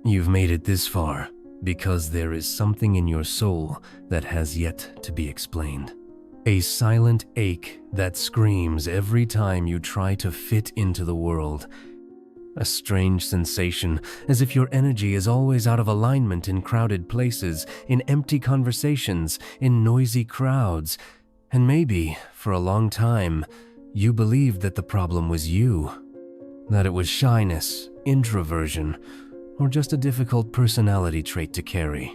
You've made it this far because there is something in your soul that has yet to be explained. A silent ache that screams every time you try to fit into the world. A strange sensation, as if your energy is always out of alignment in crowded places, in empty conversations, in noisy crowds. And maybe, for a long time, you believed that the problem was you. That it was shyness, introversion, or just a difficult personality trait to carry.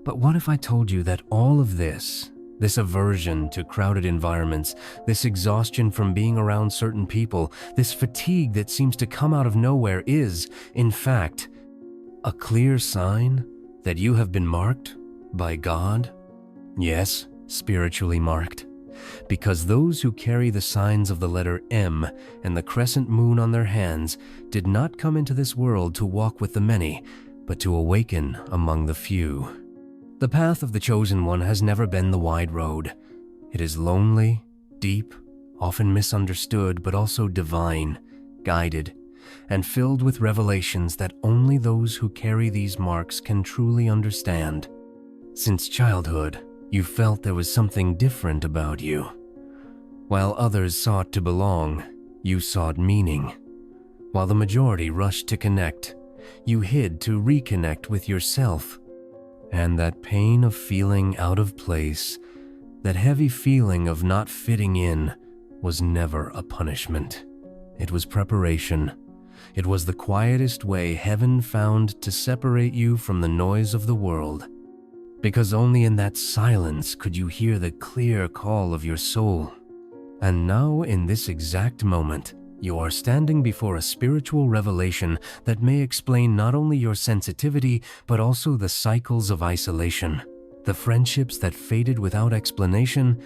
But what if I told you that all of this aversion to crowded environments, this exhaustion from being around certain people, this fatigue that seems to come out of nowhere is, in fact, a clear sign that you have been marked by God? Yes, spiritually marked. Because those who carry the signs of the letter M and the crescent moon on their hands did not come into this world to walk with the many, but to awaken among the few. The path of the chosen one has never been the wide road. It is lonely, deep, often misunderstood, but also divine, guided, and filled with revelations that only those who carry these marks can truly understand. Since childhood, you felt there was something different about you. While others sought to belong, you sought meaning. While the majority rushed to connect, you hid to reconnect with yourself. And that pain of feeling out of place, that heavy feeling of not fitting in, was never a punishment. It was preparation. It was the quietest way heaven found to separate you from the noise of the world. Because only in that silence could you hear the clear call of your soul. And now, in this exact moment, you are standing before a spiritual revelation that may explain not only your sensitivity, but also the cycles of isolation, the friendships that faded without explanation,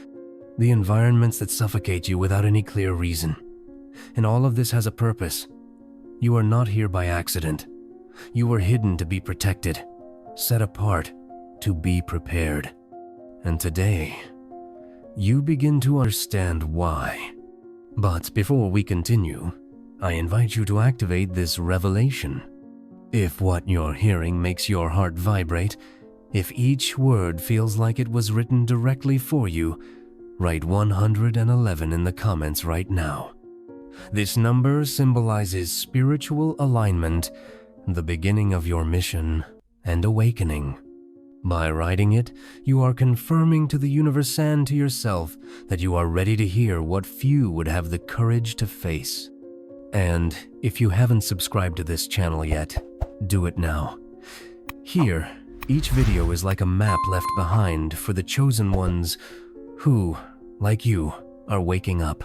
the environments that suffocate you without any clear reason. And all of this has a purpose. You are not here by accident. You were hidden to be protected, set apart, to be prepared. And today, you begin to understand why. But before we continue, I invite you to activate this revelation. If what you're hearing makes your heart vibrate, if each word feels like it was written directly for you, write 111 in the comments right now. This number symbolizes spiritual alignment, the beginning of your mission, and awakening. By writing it, you are confirming to the universe and to yourself that you are ready to hear what few would have the courage to face. And if you haven't subscribed to this channel yet, do it now. Here, each video is like a map left behind for the chosen ones who, like you, are waking up.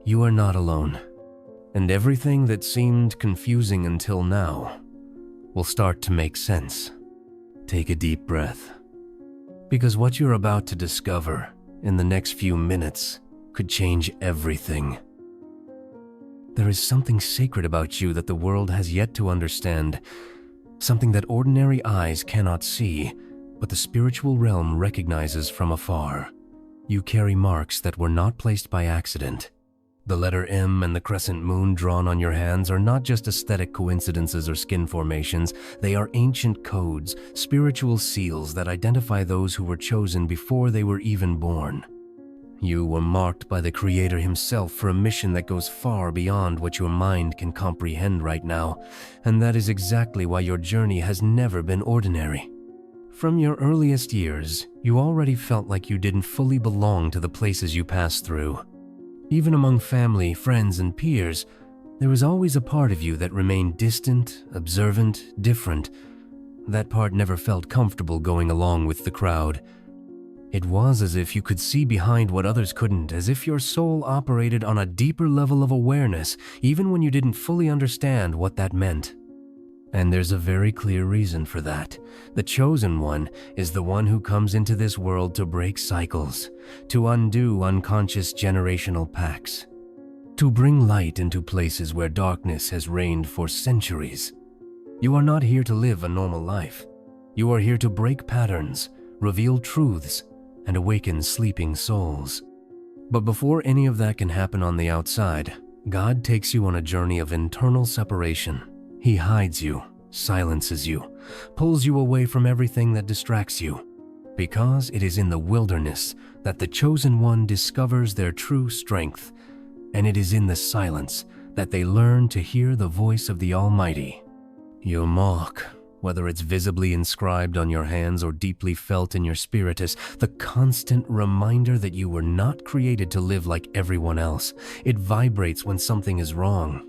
You are not alone, and everything that seemed confusing until now will start to make sense. Take a deep breath, because what you're about to discover in the next few minutes could change everything. There is something sacred about you that the world has yet to understand, something that ordinary eyes cannot see, but the spiritual realm recognizes from afar. You carry marks that were not placed by accident. The letter M and the crescent moon drawn on your hands are not just aesthetic coincidences or skin formations. They are ancient codes, spiritual seals that identify those who were chosen before they were even born. You were marked by the Creator Himself for a mission that goes far beyond what your mind can comprehend right now, and that is exactly why your journey has never been ordinary. From your earliest years, you already felt like you didn't fully belong to the places you passed through. Even among family, friends, and peers, there was always a part of you that remained distant, observant, different. That part never felt comfortable going along with the crowd. It was as if you could see behind what others couldn't, as if your soul operated on a deeper level of awareness, even when you didn't fully understand what that meant. And there's a very clear reason for that. The chosen one is the one who comes into this world to break cycles, to undo unconscious generational pacts, to bring light into places where darkness has reigned for centuries. You are not here to live a normal life. You are here to break patterns, reveal truths, and awaken sleeping souls. But before any of that can happen on the outside, God takes you on a journey of internal separation. He hides you, silences you, pulls you away from everything that distracts you. Because it is in the wilderness that the chosen one discovers their true strength, and it is in the silence that they learn to hear the voice of the Almighty. Your mark, whether it's visibly inscribed on your hands or deeply felt in your spirit, is the constant reminder that you were not created to live like everyone else. It vibrates when something is wrong.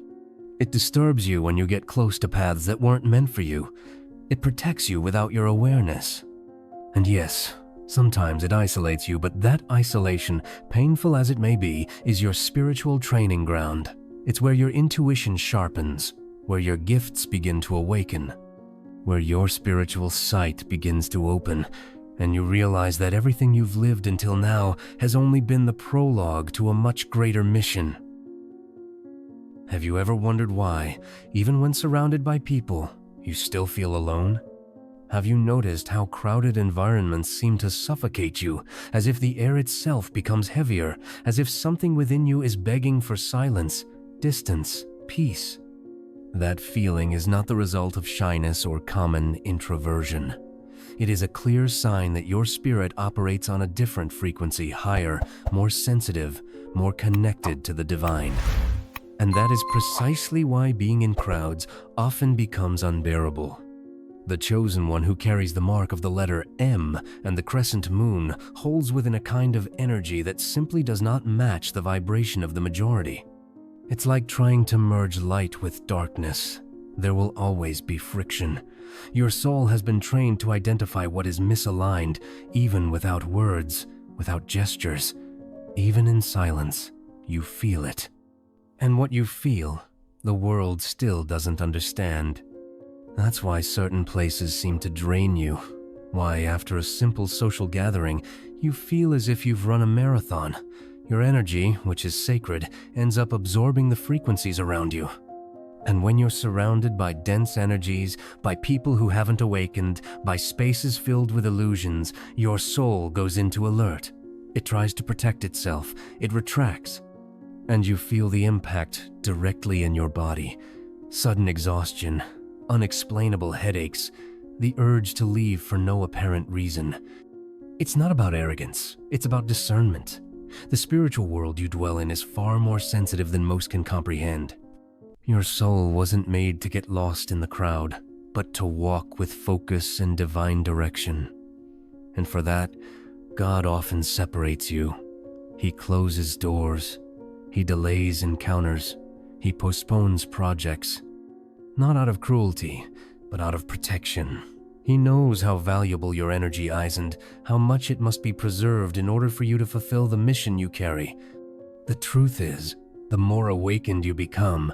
It disturbs you when you get close to paths that weren't meant for you. It protects you without your awareness. And yes, sometimes it isolates you, but that isolation, painful as it may be, is your spiritual training ground. It's where your intuition sharpens, where your gifts begin to awaken, where your spiritual sight begins to open, and you realize that everything you've lived until now has only been the prologue to a much greater mission. Have you ever wondered why, even when surrounded by people, you still feel alone? Have you noticed how crowded environments seem to suffocate you, as if the air itself becomes heavier, as if something within you is begging for silence, distance, peace? That feeling is not the result of shyness or common introversion. It is a clear sign that your spirit operates on a different frequency, higher, more sensitive, more connected to the divine. And that is precisely why being in crowds often becomes unbearable. The chosen one, who carries the mark of the letter M and the crescent moon, holds within a kind of energy that simply does not match the vibration of the majority. It's like trying to merge light with darkness. There will always be friction. Your soul has been trained to identify what is misaligned, even without words, without gestures. Even in silence, you feel it. And what you feel, the world still doesn't understand. That's why certain places seem to drain you. Why, after a simple social gathering, you feel as if you've run a marathon. Your energy, which is sacred, ends up absorbing the frequencies around you. And when you're surrounded by dense energies, by people who haven't awakened, by spaces filled with illusions, your soul goes into alert. It tries to protect itself. It retracts. And you feel the impact directly in your body. Sudden exhaustion, unexplainable headaches, the urge to leave for no apparent reason. It's not about arrogance. It's about discernment. The spiritual world you dwell in is far more sensitive than most can comprehend. Your soul wasn't made to get lost in the crowd, but to walk with focus and divine direction. And for that, God often separates you. He closes doors. He delays encounters. He postpones projects. Not out of cruelty, but out of protection. He knows how valuable your energy is and how much it must be preserved in order for you to fulfill the mission you carry. The truth is, the more awakened you become,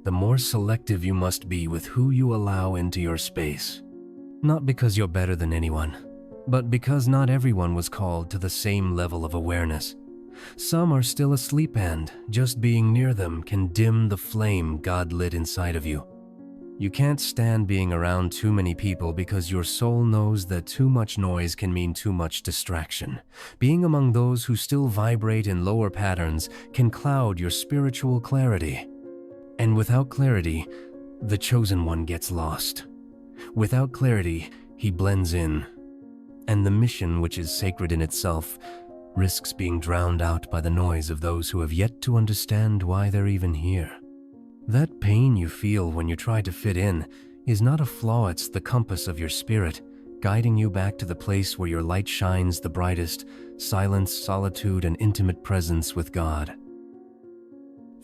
the more selective you must be with who you allow into your space. Not because you're better than anyone, but because not everyone was called to the same level of awareness. Some are still asleep, and just being near them can dim the flame God lit inside of you. You can't stand being around too many people because your soul knows that too much noise can mean too much distraction. Being among those who still vibrate in lower patterns can cloud your spiritual clarity. And without clarity, the chosen one gets lost. Without clarity, he blends in. And the mission, which is sacred in itself, risks being drowned out by the noise of those who have yet to understand why they're even here. That pain you feel when you try to fit in is not a flaw, it's the compass of your spirit, guiding you back to the place where your light shines the brightest, silence, solitude, and intimate presence with God.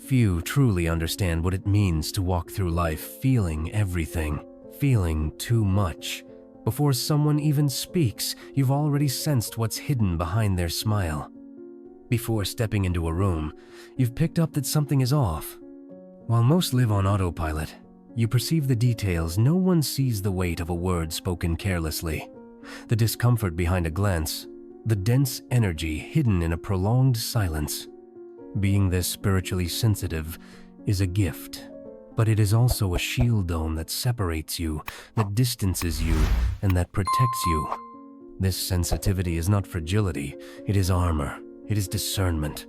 Few truly understand what it means to walk through life feeling everything, feeling too much. Before someone even speaks, you've already sensed what's hidden behind their smile. Before stepping into a room, you've picked up that something is off. While most live on autopilot, you perceive the details. No one sees the weight of a word spoken carelessly, the discomfort behind a glance, the dense energy hidden in a prolonged silence. Being this spiritually sensitive is a gift, but it is also a shield dome that separates you, that distances you, and that protects you. This sensitivity is not fragility, it is armor, it is discernment.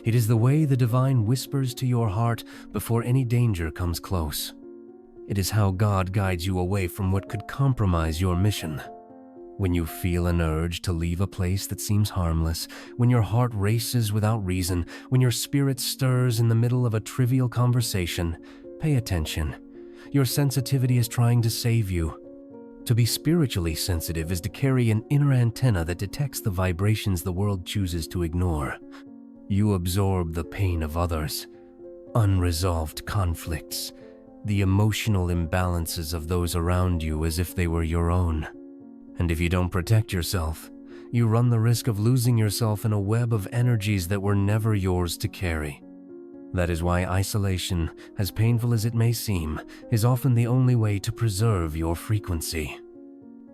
It is the way the divine whispers to your heart before any danger comes close. It is how God guides you away from what could compromise your mission. When you feel an urge to leave a place that seems harmless, when your heart races without reason, when your spirit stirs in the middle of a trivial conversation, pay attention. Your sensitivity is trying to save you. To be spiritually sensitive is to carry an inner antenna that detects the vibrations the world chooses to ignore. You absorb the pain of others, unresolved conflicts, the emotional imbalances of those around you as if they were your own. And if you don't protect yourself, you run the risk of losing yourself in a web of energies that were never yours to carry. That is why isolation, as painful as it may seem, is often the only way to preserve your frequency.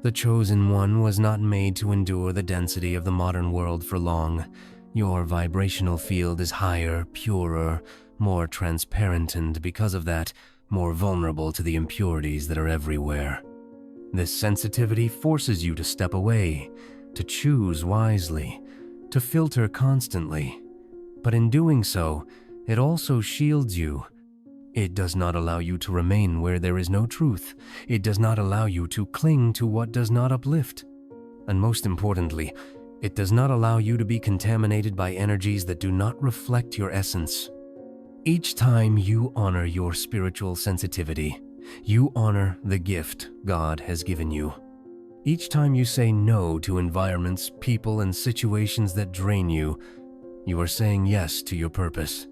The chosen one was not made to endure the density of the modern world for long. Your vibrational field is higher, purer, more transparent, and because of that, more vulnerable to the impurities that are everywhere. This sensitivity forces you to step away, to choose wisely, to filter constantly. But in doing so, it also shields you. It does not allow you to remain where there is no truth. It does not allow you to cling to what does not uplift. And most importantly, it does not allow you to be contaminated by energies that do not reflect your essence. Each time you honor your spiritual sensitivity, you honor the gift God has given you. Each time you say no to environments, people, and situations that drain you, you are saying yes to your purpose.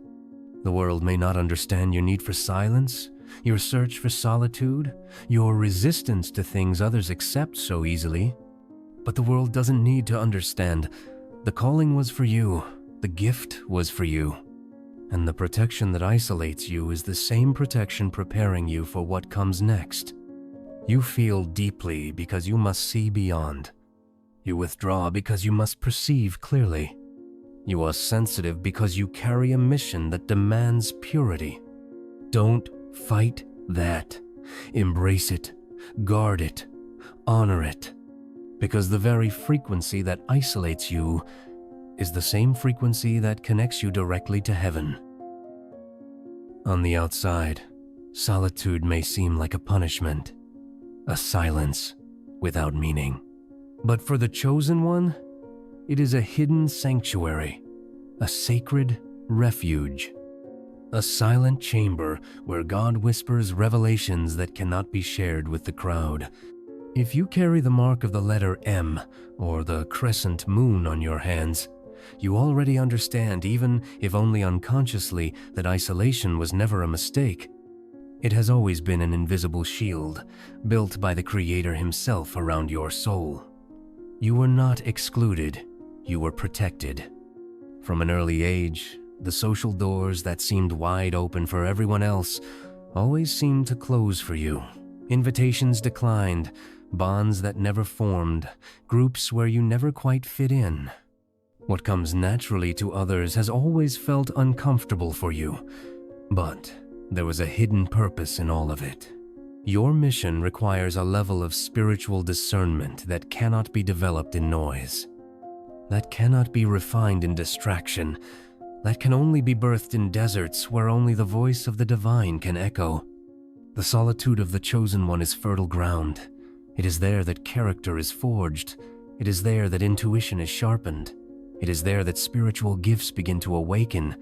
The world may not understand your need for silence, your search for solitude, your resistance to things others accept so easily. But the world doesn't need to understand. The calling was for you. The gift was for you. And the protection that isolates you is the same protection preparing you for what comes next. You feel deeply because you must see beyond. You withdraw because you must perceive clearly. You are sensitive because you carry a mission that demands purity. Don't fight that. Embrace it, guard it, honor it. Because the very frequency that isolates you is the same frequency that connects you directly to heaven. On the outside, solitude may seem like a punishment, a silence without meaning. But for the chosen one, it is a hidden sanctuary, a sacred refuge, a silent chamber where God whispers revelations that cannot be shared with the crowd. If you carry the mark of the letter M or the crescent moon on your hands, you already understand, even if only unconsciously, that isolation was never a mistake. It has always been an invisible shield, built by the Creator Himself around your soul. You were not excluded, you were protected. From an early age, the social doors that seemed wide open for everyone else always seemed to close for you. Invitations declined, bonds that never formed, groups where you never quite fit in. What comes naturally to others has always felt uncomfortable for you, but there was a hidden purpose in all of it. Your mission requires a level of spiritual discernment that cannot be developed in noise, that cannot be refined in distraction, that can only be birthed in deserts where only the voice of the divine can echo. The solitude of the chosen one is fertile ground. It is there that character is forged. It is there that intuition is sharpened. It is there that spiritual gifts begin to awaken.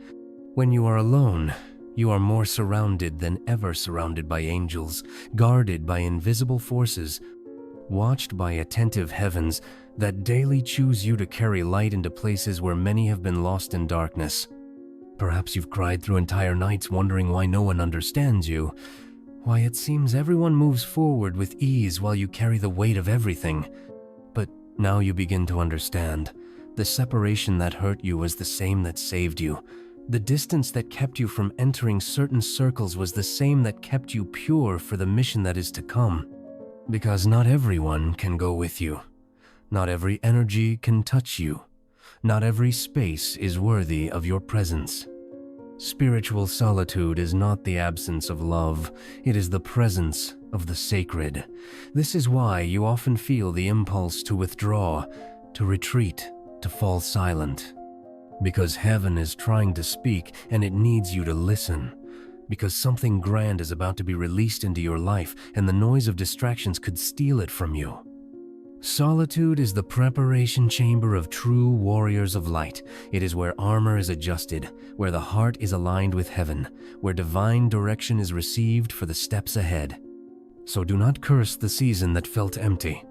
When you are alone, you are more surrounded than ever surrounded by angels, guarded by invisible forces, watched by attentive heavens that daily choose you to carry light into places where many have been lost in darkness. Perhaps you've cried through entire nights wondering why no one understands you, why it seems everyone moves forward with ease while you carry the weight of everything. But now you begin to understand. The separation that hurt you was the same that saved you. The distance that kept you from entering certain circles was the same that kept you pure for the mission that is to come. Because not everyone can go with you. Not every energy can touch you. Not every space is worthy of your presence. Spiritual solitude is not the absence of love, it is the presence of the sacred. This is why you often feel the impulse to withdraw, to retreat, to fall silent. Because heaven is trying to speak and it needs you to listen. because something grand is about to be released into your life and the noise of distractions could steal it from you. Solitude is the preparation chamber of true warriors of light. It is where armor is adjusted, where the heart is aligned with heaven, where divine direction is received for the steps ahead. So do not curse the season that felt empty.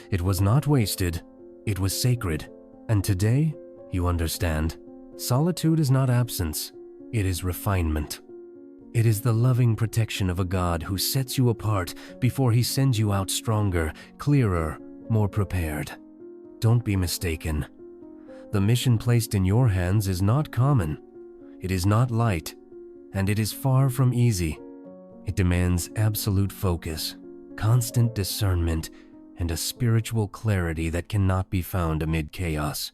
It was not wasted, it was sacred. And today, you understand, solitude is not absence, it is refinement. It is the loving protection of a God who sets you apart before he sends you out stronger, clearer, more prepared. Don't be mistaken. The mission placed in your hands is not common. It is not light, and it is far from easy. It demands absolute focus, constant discernment, and a spiritual clarity that cannot be found amid chaos.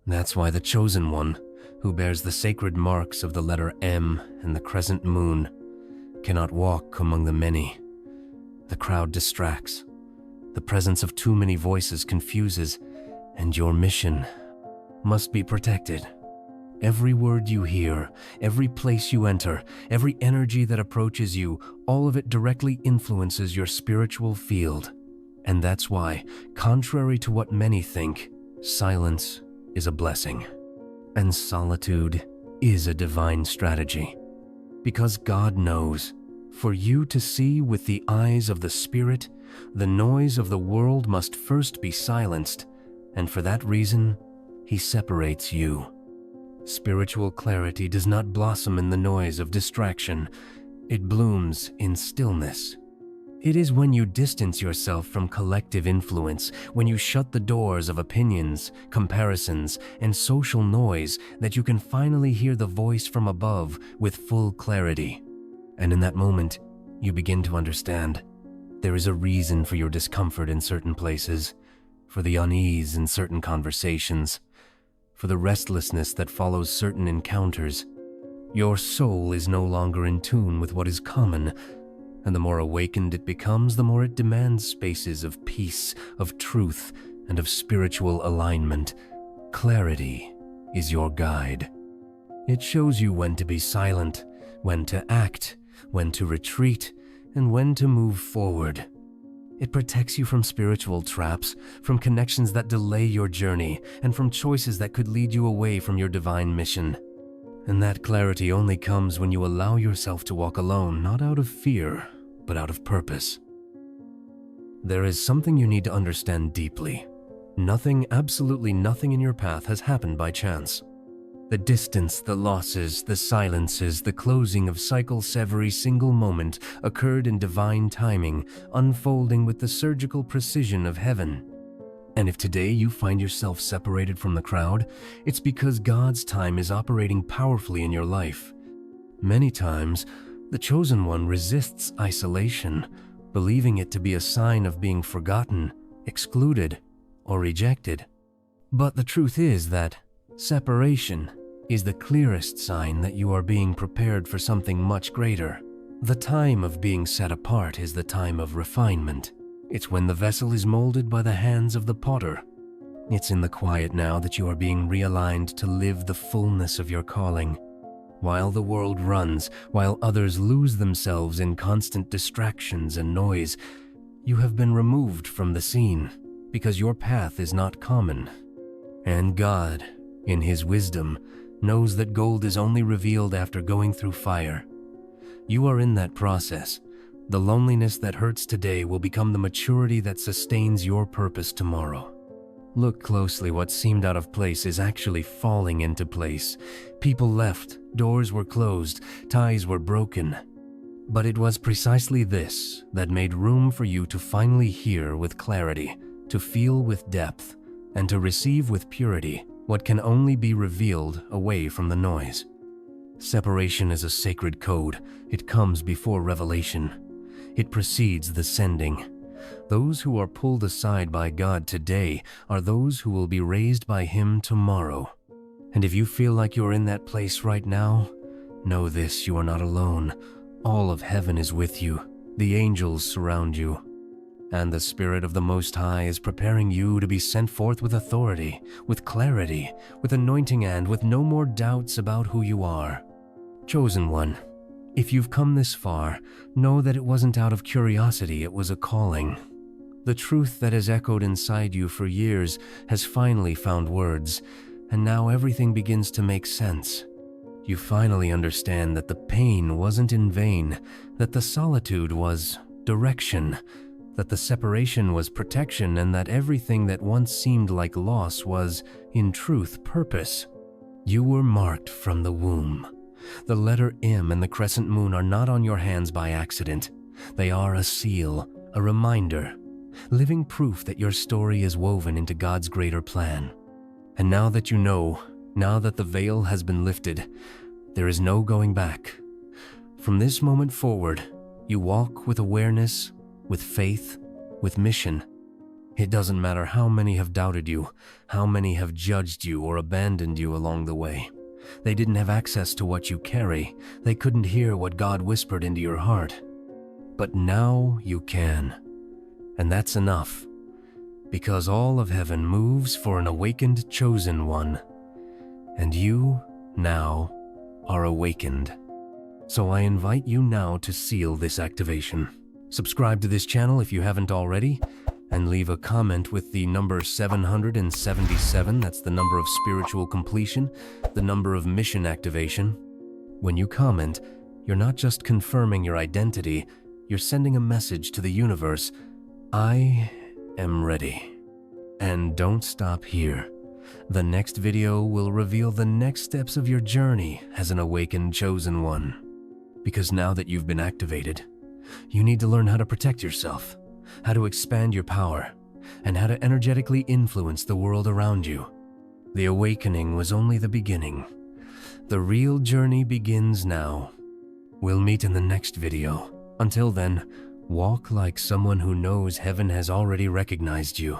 That's why the chosen one, who bears the sacred marks of the letter M and the crescent moon, cannot walk among the many. The crowd distracts. The presence of too many voices confuses, and your mission must be protected. Every word you hear, every place you enter, every energy that approaches you, all of it directly influences your spiritual field. And that's why, contrary to what many think, silence is a blessing. And solitude is a divine strategy. Because God knows, for you to see with the eyes of the Spirit, the noise of the world must first be silenced, and for that reason, he separates you. Spiritual clarity does not blossom in the noise of distraction. It blooms in stillness. It is when you distance yourself from collective influence, when you shut the doors of opinions, comparisons, and social noise, that you can finally hear the voice from above with full clarity. And in that moment, you begin to understand. There is a reason for your discomfort in certain places, for the unease in certain conversations, for the restlessness that follows certain encounters. Your soul is no longer in tune with what is common, and the more awakened it becomes, the more it demands spaces of peace, of truth, and of spiritual alignment. Clarity is your guide. It shows you when to be silent, when to act, when to retreat, and when to move forward. It protects you from spiritual traps, from connections that delay your journey, and from choices that could lead you away from your divine mission. And that clarity only comes when you allow yourself to walk alone, not out of fear, but out of purpose. There is something you need to understand deeply. Nothing, absolutely nothing in your path has happened by chance. The distance, the losses, the silences, the closing of cycles every single moment occurred in divine timing, unfolding with the surgical precision of heaven. And if today you find yourself separated from the crowd, it's because God's time is operating powerfully in your life. Many times, the chosen one resists isolation, believing it to be a sign of being forgotten, excluded, or rejected. But the truth is that separation is the clearest sign that you are being prepared for something much greater. The time of being set apart is the time of refinement. It's when the vessel is molded by the hands of the potter. It's in the quiet now that you are being realigned to live the fullness of your calling. While the world runs, while others lose themselves in constant distractions and noise, you have been removed from the scene because your path is not common. And God, in his wisdom, knows that gold is only revealed after going through fire. You are in that process. The loneliness that hurts today will become the maturity that sustains your purpose tomorrow. Look closely. What seemed out of place is actually falling into place. People left, doors were closed, ties were broken. But it was precisely this that made room for you to finally hear with clarity, to feel with depth, and to receive with purity what can only be revealed away from the noise. Separation is a sacred code. It comes before revelation. It precedes the sending. Those who are pulled aside by God today are those who will be raised by him tomorrow. And if you feel like you're in that place right now, know this: you are not alone. All of heaven is with you. The angels surround you. And the Spirit of the Most High is preparing you to be sent forth with authority, with clarity, with anointing, and with no more doubts about who you are. Chosen one, If you've come this far, know that it wasn't out of curiosity, it was a calling. The truth that has echoed inside you for years has finally found words, and now everything begins to make sense. You finally understand that the pain wasn't in vain, that the solitude was direction, that the separation was protection, and that everything that once seemed like loss was, in truth, purpose. You were marked from the womb. The letter M and the crescent moon are not on your hands by accident. They are a seal, a reminder, living proof that your story is woven into God's greater plan. And now that you know, now that the veil has been lifted, there is no going back. From this moment forward, you walk with awareness, with faith, with mission. It doesn't matter how many have doubted you, how many have judged you or abandoned you along the way. They didn't have access to what you carry. They couldn't hear what God whispered into your heart. But now you can. And that's enough. Because all of heaven moves for an awakened chosen one. And you, now, are awakened. So I invite you now to seal this activation. Subscribe to this channel if you haven't already, and leave a comment with the number 777, that's the number of spiritual completion, the number of mission activation. When you comment, you're not just confirming your identity, you're sending a message to the universe: I am ready. And don't stop here. The next video will reveal the next steps of your journey as an awakened chosen one. Because now that you've been activated, you need to learn how to protect yourself, how to expand your power, and how to energetically influence the world around you. The awakening was only the beginning. The real journey begins now. We'll meet in the next video. Until then, walk like someone who knows heaven has already recognized you